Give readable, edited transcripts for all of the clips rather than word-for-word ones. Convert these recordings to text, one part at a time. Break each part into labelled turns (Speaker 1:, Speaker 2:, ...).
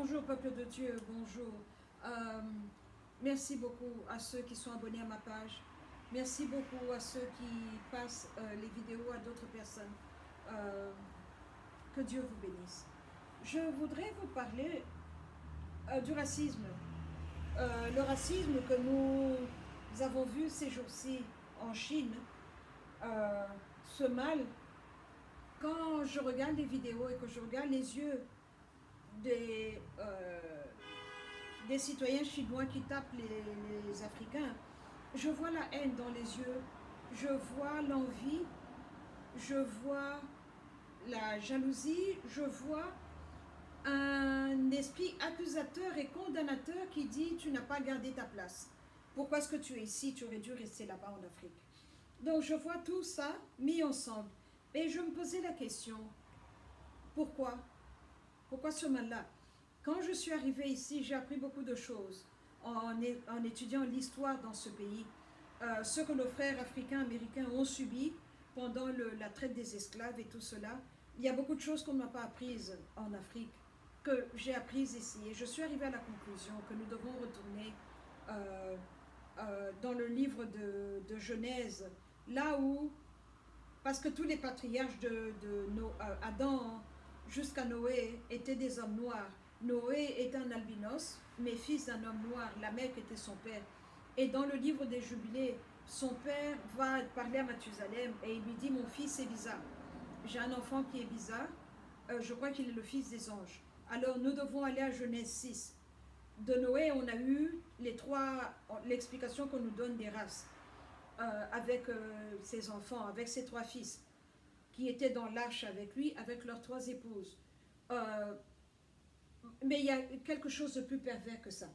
Speaker 1: Bonjour peuple de Dieu, bonjour. Euh, Merci beaucoup à ceux qui sont abonnés à ma page. Merci beaucoup à ceux qui passent les vidéos à d'autres personnes. Euh, que Dieu vous bénisse. Je voudrais vous parler du racisme. Le racisme que nous avons vu ces jours-ci en Chine, ce mal, quand je regarde les vidéos et que je regarde les yeux des, citoyens chinois qui tapent les Africains, je vois la haine dans les yeux, je vois l'envie, je vois la jalousie, je vois un esprit accusateur et condamnateur qui dit tu n'as pas gardé ta place. Pourquoi est-ce que tu es ici? Tu aurais dû rester là-bas en Afrique. Donc je vois tout ça mis ensemble. Et je me posais la question, pourquoi? Pourquoi ce mal-là? Quand je suis arrivée ici, j'ai appris beaucoup de choses en étudiant l'histoire dans ce pays. Ce que nos frères africains, américains ont subi pendant la traite des esclaves et tout cela. Il y a beaucoup de choses qu'on n'a pas apprises en Afrique, que j'ai apprises ici. Et je suis arrivée à la conclusion que nous devons retourner dans le livre de Genèse, là où, parce que tous les patriarches Adam jusqu'à Noé étaient des hommes noirs. Noé est un albinos, mais fils d'un homme noir. Lamech était son père. Et dans le livre des Jubilés, son père va parler à Mathusalem et il lui dit, mon fils est bizarre. J'ai un enfant qui est bizarre. Je crois qu'il est le fils des anges. Alors nous devons aller à Genèse 6. De Noé, on a eu l'explication qu'on nous donne des races avec ses enfants, avec ses 3 fils qui étaient dans l'arche avec lui, avec leurs 3 épouses. Mais il y a quelque chose de plus pervers que ça.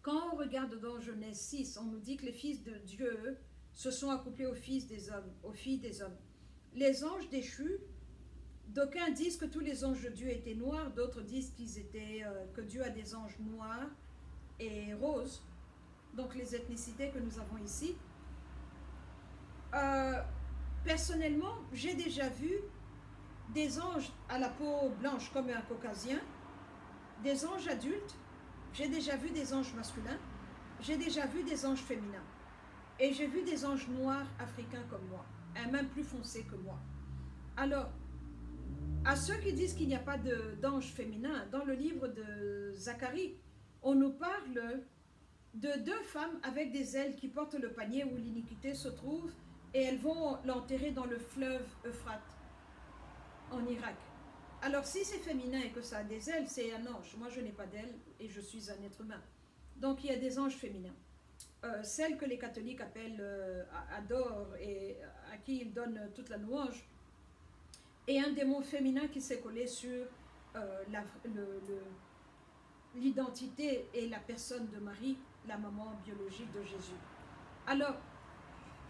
Speaker 1: Quand on regarde dans Genèse 6, on nous dit que les fils de Dieu se sont accouplés aux fils des hommes, aux filles des hommes. Les anges déchus, d'aucuns disent que tous les anges de Dieu étaient noirs, d'autres disent que Dieu a des anges noirs et roses, donc les ethnicités que nous avons ici. Personnellement, j'ai déjà vu des anges à la peau blanche comme un caucasien, des anges adultes, j'ai déjà vu des anges masculins, j'ai déjà vu des anges féminins. Et j'ai vu des anges noirs africains comme moi, même plus foncés que moi. Alors, à ceux qui disent qu'il n'y a pas d'anges féminins, dans le livre de Zacharie, on nous parle de 2 femmes avec des ailes qui portent le panier où l'iniquité se trouve et elles vont l'enterrer dans le fleuve Euphrate en Irak. Alors si c'est féminin et que ça a des ailes, c'est un ange. Moi je n'ai pas d'ailes et je suis un être humain. Donc il y a des anges féminins. Celles que les catholiques appellent adorent et à qui ils donnent toute la louange. Et un démon féminin qui s'est collé sur l'identité et la personne de Marie, la maman biologique de Jésus. Alors,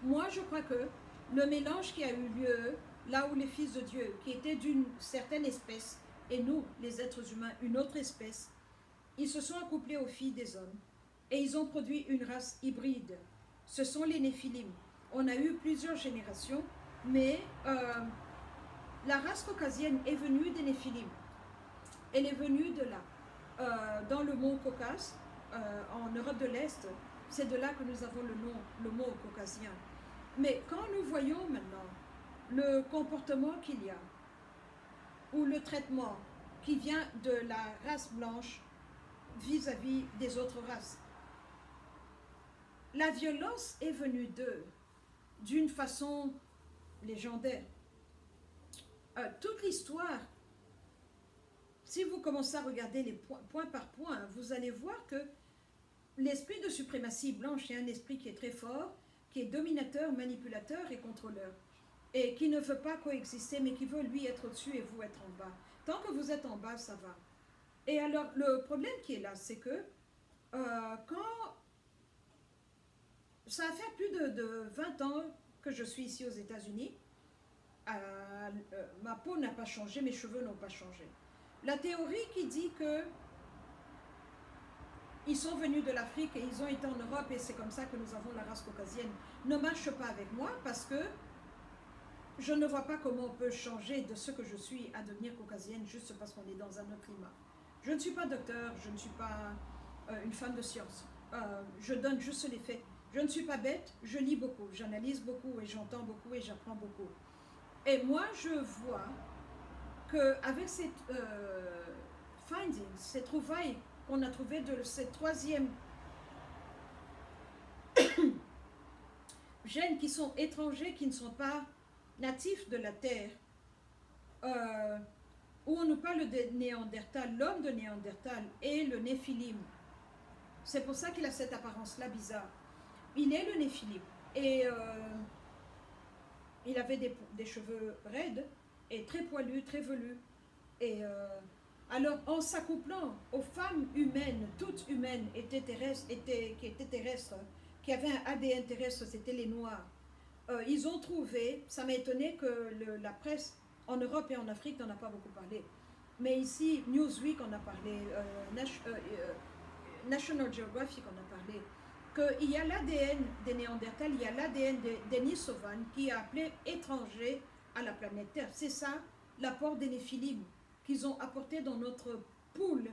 Speaker 1: moi je crois que le mélange qui a eu lieu là où les fils de Dieu, qui étaient d'une certaine espèce, et nous, les êtres humains, une autre espèce, ils se sont accouplés aux filles des hommes, et ils ont produit une race hybride. Ce sont les Néphilim. On a eu plusieurs générations, mais la race caucasienne est venue des Néphilim. Elle est venue de là. Dans le mont Caucase, en Europe de l'Est, c'est de là que nous avons le mot caucasien. Mais quand nous voyons maintenant le comportement qu'il y a, ou le traitement qui vient de la race blanche vis-à-vis des autres races, la violence est venue d'eux d'une façon légendaire. Toute l'histoire, si vous commencez à regarder les point par point, vous allez voir que l'esprit de suprématie blanche est un esprit qui est très fort, qui est dominateur, manipulateur et contrôleur. Et qui ne veut pas coexister, mais qui veut lui être au-dessus et vous être en bas. Tant que vous êtes en bas, ça va. Et alors, le problème qui est là, c'est que quand ça a fait plus de 20 ans que je suis ici aux États-Unis, ma peau n'a pas changé, mes cheveux n'ont pas changé. La théorie qui dit que ils sont venus de l'Afrique et ils ont été en Europe et c'est comme ça que nous avons la race caucasienne ne marche pas avec moi parce que je ne vois pas comment on peut changer de ce que je suis à devenir caucasienne juste parce qu'on est dans un autre climat. Je ne suis pas docteur, je ne suis pas une femme de science. Je donne juste les faits. Je ne suis pas bête, je lis beaucoup, j'analyse beaucoup et j'entends beaucoup et j'apprends beaucoup. Et moi, je vois qu'avec ces findings, ces trouvailles qu'on a trouvées de cette troisième gènes qui sont étrangers, qui ne sont pas natifs de la Terre, où on nous parle de Néandertal, l'homme de Néandertal et le Néphilim. C'est pour ça qu'il a cette apparence-là bizarre. Il est le Néphilim. Et il avait des cheveux raides et très poilus, très velus. Et alors, en s'accouplant aux femmes humaines, toutes humaines, qui étaient terrestres, qui avaient un ADN terrestre, c'était les Noirs, ils ont trouvé, ça m'a étonné que la presse en Europe et en Afrique n'en a pas beaucoup parlé. Mais ici, Newsweek en a parlé, National Geographic en a parlé, qu'il y a l'ADN des Néandertals, il y a l'ADN des Denisovan qui a appelé étranger à la planète Terre. C'est ça l'apport des Néphilim qu'ils ont apporté dans notre pool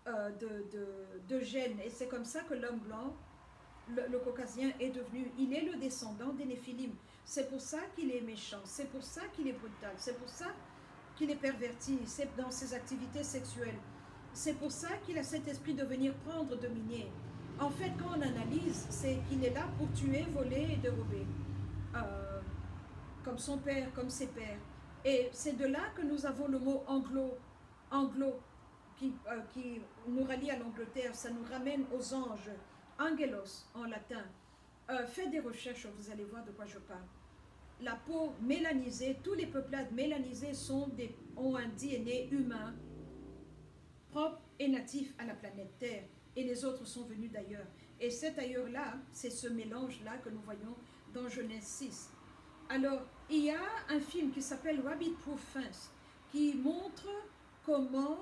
Speaker 1: de gènes. Et c'est comme ça que l'homme blanc, le caucasien, est devenu, il est le descendant des Néphilim. C'est pour ça qu'il est méchant, c'est pour ça qu'il est brutal, c'est pour ça qu'il est perverti, c'est dans ses activités sexuelles. C'est pour ça qu'il a cet esprit de venir prendre, dominer. En fait, quand on analyse, c'est qu'il est là pour tuer, voler et dérober. Comme son père, comme ses pères. Et c'est de là que nous avons le mot anglo, qui nous relie à l'Angleterre. Ça nous ramène aux anges. Angelos, en latin. Faites des recherches, vous allez voir de quoi je parle. La peau mélanisée, tous les peuplades mélanisées ont un DNA humain propre et natif à la planète Terre, et les autres sont venus d'ailleurs. Et cet ailleurs-là, c'est ce mélange-là que nous voyons dans Genèse 6. Alors, il y a un film qui s'appelle Rabbit Proof Fence, qui montre comment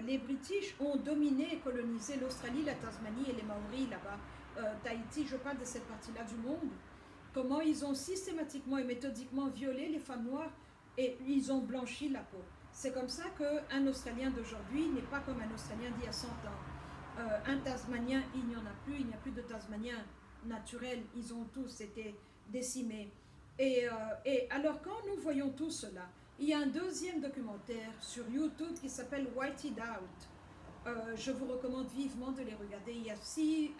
Speaker 1: les British ont dominé et colonisé l'Australie, la Tasmanie et les Maoris là-bas, Tahiti, je parle de cette partie-là du monde, comment ils ont systématiquement et méthodiquement violé les femmes noires et ils ont blanchi la peau. C'est comme ça qu'un Australien d'aujourd'hui n'est pas comme un Australien d'il y a 100 ans. Un Tasmanien, il n'y en a plus, il n'y a plus de Tasmaniens naturels, ils ont tous été décimés. Et alors quand nous voyons tout cela, il y a un deuxième documentaire sur YouTube qui s'appelle Whited Out. Je vous recommande vivement de les regarder. Il y a 6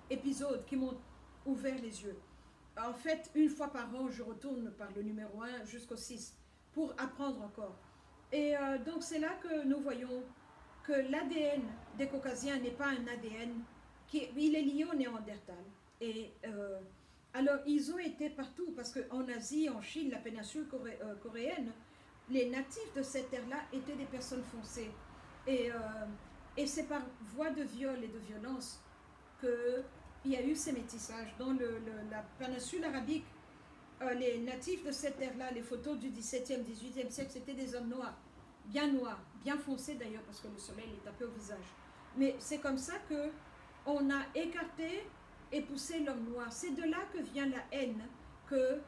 Speaker 1: épisodes qui m'ont ouvert les yeux. En fait, une fois par an, je retourne par le numéro 1 jusqu'au 6 pour apprendre encore. Et donc c'est là que nous voyons que l'ADN des Caucasiens n'est pas un ADN, il est lié au Néandertal. Et alors ils ont été partout, parce qu'en Asie, en Chine, la péninsule coréenne, les natifs de cette terre-là étaient des personnes foncées. Et c'est par voie de viol et de violence qu'il y a eu ces métissages. Dans la péninsule arabique, les natifs de cette terre-là, les photos du XVIIe, XVIIIe siècle, c'était des hommes noirs, bien foncés d'ailleurs, parce que le soleil les tapait au visage. Mais c'est comme ça qu'on a écarté et poussé l'homme noir. C'est de là que vient la haine que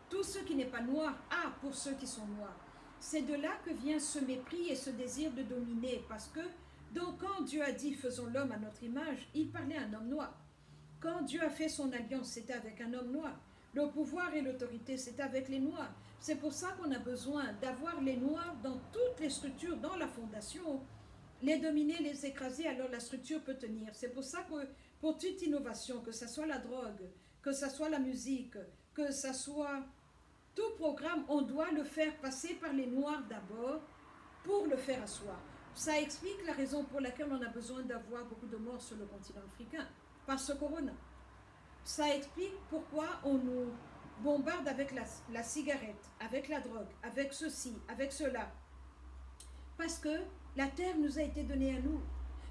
Speaker 1: tout ce qui n'est pas noir a pour ceux qui sont noirs. C'est de là que vient ce mépris et ce désir de dominer, parce que donc quand Dieu a dit « faisons l'homme à notre image », il parlait à un homme noir. Quand Dieu a fait son alliance, c'était avec un homme noir. Le pouvoir et l'autorité, c'est avec les Noirs. C'est pour ça qu'on a besoin d'avoir les Noirs dans toutes les structures, dans la fondation, les dominer, les écraser, alors la structure peut tenir. C'est pour ça que pour toute innovation, que ce soit la drogue, que ce soit la musique, que ce soit tout programme, on doit le faire passer par les Noirs d'abord pour le faire asseoir. Ça explique la raison pour laquelle on a besoin d'avoir beaucoup de morts sur le continent africain, par ce corona. Ça explique pourquoi on nous bombarde avec la cigarette, avec la drogue, avec ceci, avec cela. Parce que la terre nous a été donnée à nous.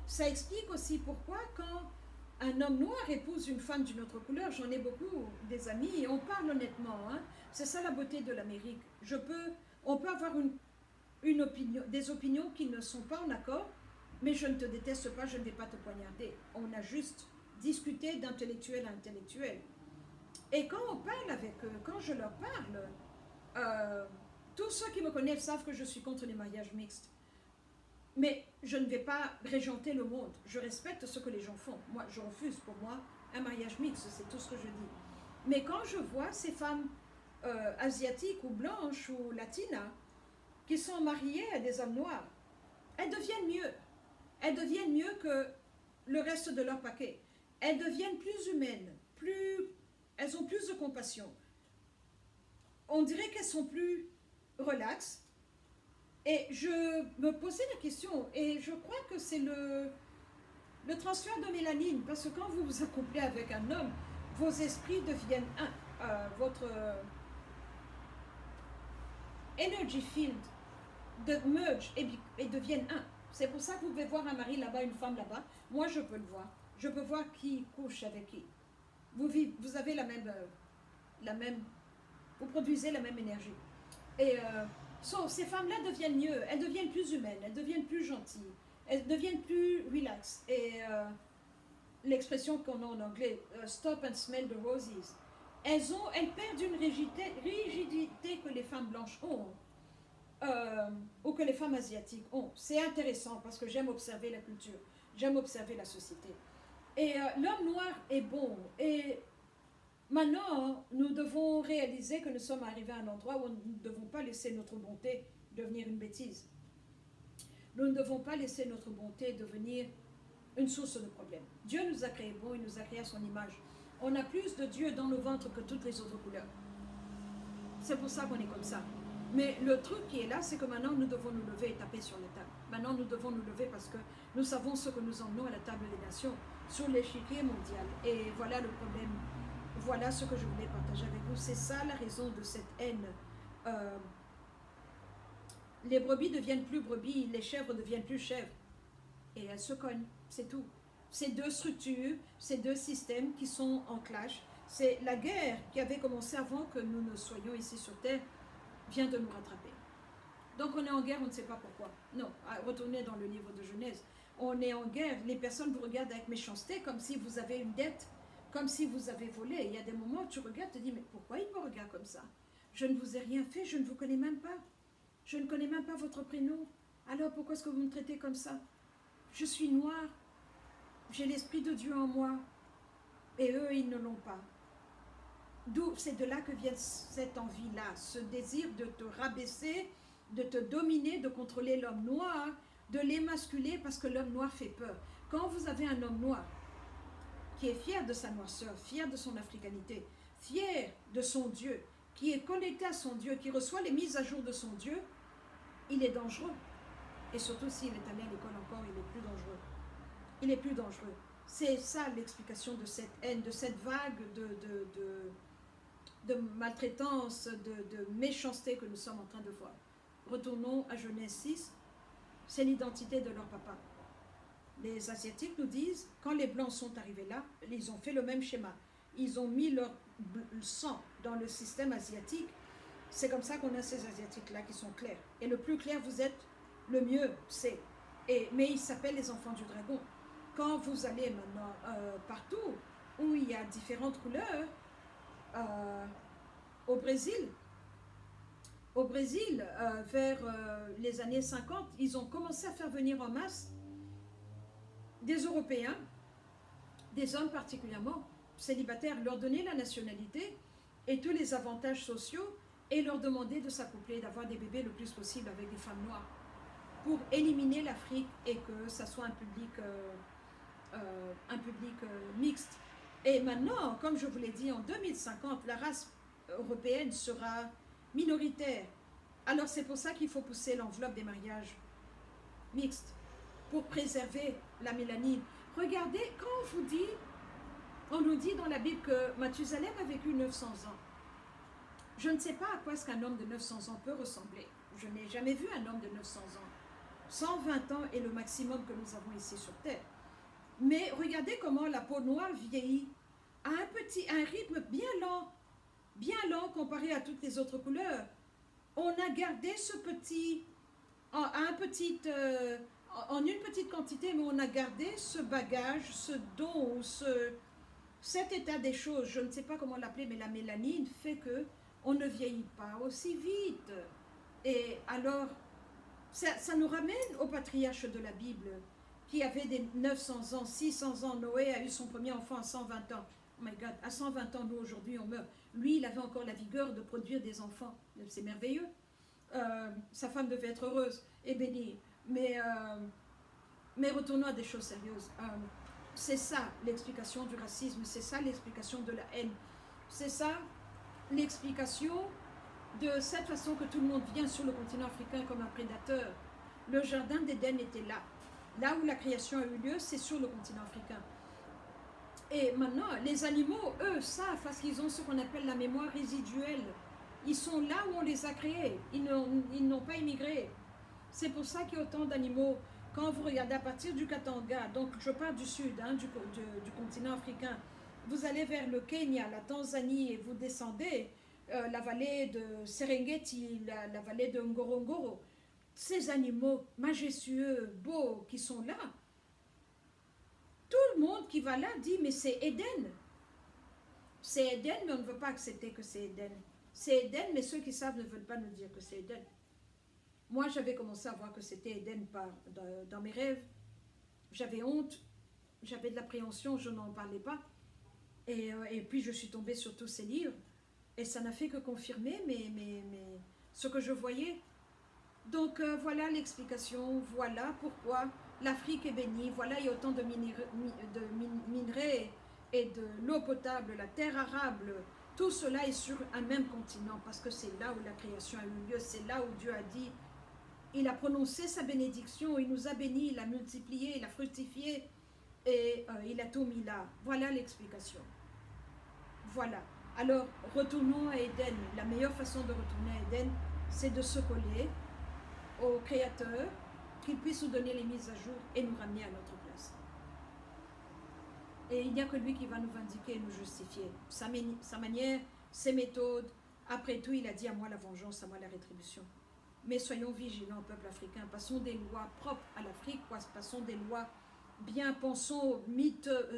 Speaker 1: Ça explique aussi pourquoi quand un homme noir épouse une femme d'une autre couleur, j'en ai beaucoup des amis et on parle honnêtement, hein, c'est ça la beauté de l'Amérique. On peut avoir des opinions qui ne sont pas en accord, mais je ne te déteste pas, je ne vais pas te poignarder. On a juste discuté d'intellectuel à intellectuel. Et quand on parle avec eux, quand je leur parle, tous ceux qui me connaissent savent que je suis contre les mariages mixtes. Mais je ne vais pas régenter le monde. Je respecte ce que les gens font. Moi, je refuse pour moi un mariage mixte, c'est tout ce que je dis. Mais quand je vois ces femmes asiatiques ou blanches ou latinas qui sont mariées à des hommes noirs, elles deviennent mieux. Elles deviennent mieux que le reste de leur paquet. Elles deviennent plus humaines, elles ont plus de compassion. On dirait qu'elles sont plus relaxes. Et je me posais la question, et je crois que c'est le transfert de mélanine, parce que quand vous vous accouplez avec un homme, vos esprits deviennent un. Votre energy field de merge et deviennent un. C'est pour ça que vous pouvez voir un mari là-bas, une femme là-bas. Moi, je peux le voir. Je peux voir qui couche avec qui. Vous avez la même, vous produisez la même énergie. Et ces femmes-là deviennent mieux, elles deviennent plus humaines, elles deviennent plus gentilles, elles deviennent plus relax. Et l'expression qu'on a en anglais, stop and smell the roses, elles perdent une rigidité que les femmes blanches ont, ou que les femmes asiatiques ont. C'est intéressant parce que j'aime observer la culture, j'aime observer la société. Et l'homme noir est bon. Et maintenant, nous devons réaliser que nous sommes arrivés à un endroit où nous ne devons pas laisser notre bonté devenir une bêtise. Nous ne devons pas laisser notre bonté devenir une source de problème. Dieu nous a créés bons, il nous a créés à son image. On a plus de Dieu dans nos ventres que toutes les autres couleurs. C'est pour ça qu'on est comme ça. Mais le truc qui est là, c'est que maintenant nous devons nous lever et taper sur la table. Maintenant nous devons nous lever parce que nous savons ce que nous emmenons à la table des nations, sur l'échiquier mondial. Et voilà le problème. Voilà ce que je voulais partager avec vous. C'est ça la raison de cette haine. Les brebis deviennent plus brebis, les chèvres deviennent plus chèvres. Et elles se cognent, c'est tout. Ces deux structures, ces deux systèmes qui sont en clash. C'est la guerre qui avait commencé avant que nous ne soyons ici sur Terre, vient de nous rattraper. Donc on est en guerre, on ne sait pas pourquoi. Non, retournez dans le livre de Genèse. On est en guerre, les personnes vous regardent avec méchanceté, comme si vous avez une dette, comme si vous avez volé. Il y a des moments où tu regardes, tu te dis, mais pourquoi il me regarde comme ça? Je ne vous ai rien fait, je ne vous connais même pas. Je ne connais même pas votre prénom. Alors pourquoi est-ce que vous me traitez comme ça? Je suis noire, j'ai l'Esprit de Dieu en moi, et eux, ils ne l'ont pas. D'où c'est de là que vient cette envie-là, ce désir de te rabaisser, de te dominer, de contrôler l'homme noir, de l'émasculer parce que l'homme noir fait peur. Quand vous avez un homme noir qui est fier de sa noirceur, fier de son africanité, fier de son Dieu, qui est connecté à son Dieu, qui reçoit les mises à jour de son Dieu, il est dangereux. Et surtout s'il est allé à l'école encore, il est plus dangereux. Il est plus dangereux. C'est ça l'explication de cette haine, de cette vague de maltraitance, de méchanceté que nous sommes en train de voir. Retournons à Genèse 6, c'est l'identité de leur papa. Les Asiatiques nous disent, quand les Blancs sont arrivés là, ils ont fait le même schéma. Ils ont mis leur sang dans le système asiatique. C'est comme ça qu'on a ces Asiatiques-là qui sont clairs. Et le plus clair vous êtes, le mieux c'est. Mais ils s'appellent les enfants du dragon. Quand vous allez maintenant partout où il y a différentes couleurs, au Brésil, vers les années 50, ils ont commencé à faire venir en masse des Européens, des hommes particulièrement célibataires, leur donner la nationalité et tous les avantages sociaux et leur demander de s'accoupler, d'avoir des bébés le plus possible avec des femmes noires pour éliminer l'Afrique et que ça soit un public mixte. Et maintenant, comme je vous l'ai dit, en 2050, la race européenne sera minoritaire. Alors c'est pour ça qu'il faut pousser l'enveloppe des mariages mixtes pour préserver la mélanine. Regardez, quand on nous dit dans la Bible que Mathusalem a vécu 900 ans. Je ne sais pas à quoi est-ce qu'un homme de 900 ans peut ressembler. Je n'ai jamais vu un homme de 900 ans. 120 ans est le maximum que nous avons ici sur Terre. Mais regardez comment la peau noire vieillit à un rythme bien lent comparé à toutes les autres couleurs. On a gardé ce petit, en une petite quantité, mais on a gardé ce bagage, ce don, cet état des choses, je ne sais pas comment l'appeler, mais la mélanine fait que on ne vieillit pas aussi vite. Et alors, Ça nous ramène au patriarche de la Bible, qui avait des 900 ans, 600 ans. Noé a eu son premier enfant à 120 ans. Oh my God, à 120 ans, nous aujourd'hui, on meurt. Lui, il avait encore la vigueur de produire des enfants. C'est merveilleux. Sa femme devait être heureuse et bénie. Mais retournons à des choses sérieuses. C'est ça l'explication du racisme, c'est ça l'explication de la haine. C'est ça l'explication de cette façon que tout le monde vient sur le continent africain comme un prédateur. Le jardin d'Éden était là. Là où la création a eu lieu, c'est sur le continent africain. Et maintenant, les animaux, eux, savent parce qu'ils ont ce qu'on appelle la mémoire résiduelle. Ils sont là où on les a créés. Ils n'ont pas immigré. C'est pour ça qu'il y a autant d'animaux. Quand vous regardez à partir du Katanga, donc je pars du sud, du continent africain, vous allez vers le Kenya, la Tanzanie, et vous descendez la vallée de Serengeti, la vallée de Ngorongoro. Ces animaux majestueux, beaux, qui sont là, tout le monde qui va là dit, mais c'est Éden. C'est Éden, mais on ne veut pas accepter que c'est Éden. C'est Éden, mais ceux qui savent ne veulent pas nous dire que c'est Éden. Moi, j'avais commencé à voir que c'était Éden dans mes rêves. J'avais honte, j'avais de l'appréhension, je n'en parlais pas. Et puis, je suis tombée sur tous ces livres. Et ça n'a fait que confirmer ce que je voyais. Donc, voilà l'explication. Voilà pourquoi l'Afrique est bénie. Voilà, il y a autant de minerais et de l'eau potable, la terre arable. Tout cela est sur un même continent parce que c'est là où la création a eu lieu. C'est là où Dieu a dit... Il a prononcé sa bénédiction, il nous a bénis, il a multiplié, il a fructifié et il a tout mis là. Voilà l'explication. Voilà. Alors, retournons à Éden. La meilleure façon de retourner à Éden, c'est de se coller au Créateur, qu'il puisse nous donner les mises à jour et nous ramener à notre place. Et il n'y a que lui qui va nous vindiquer et nous justifier. Sa manière, ses méthodes. Après tout, il a dit à moi la vengeance, à moi la rétribution. Mais soyons vigilants, peuple africain. Passons des lois propres à l'Afrique, passons des lois bien, pensons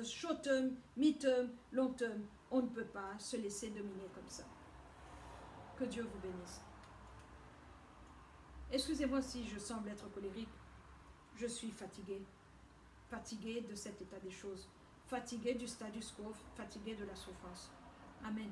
Speaker 1: short term, mid term, long term. On ne peut pas se laisser dominer comme ça. Que Dieu vous bénisse. Excusez-moi si je semble être colérique. Je suis fatiguée. Fatiguée de cet état des choses. Fatiguée du status quo. Fatiguée de la souffrance. Amen.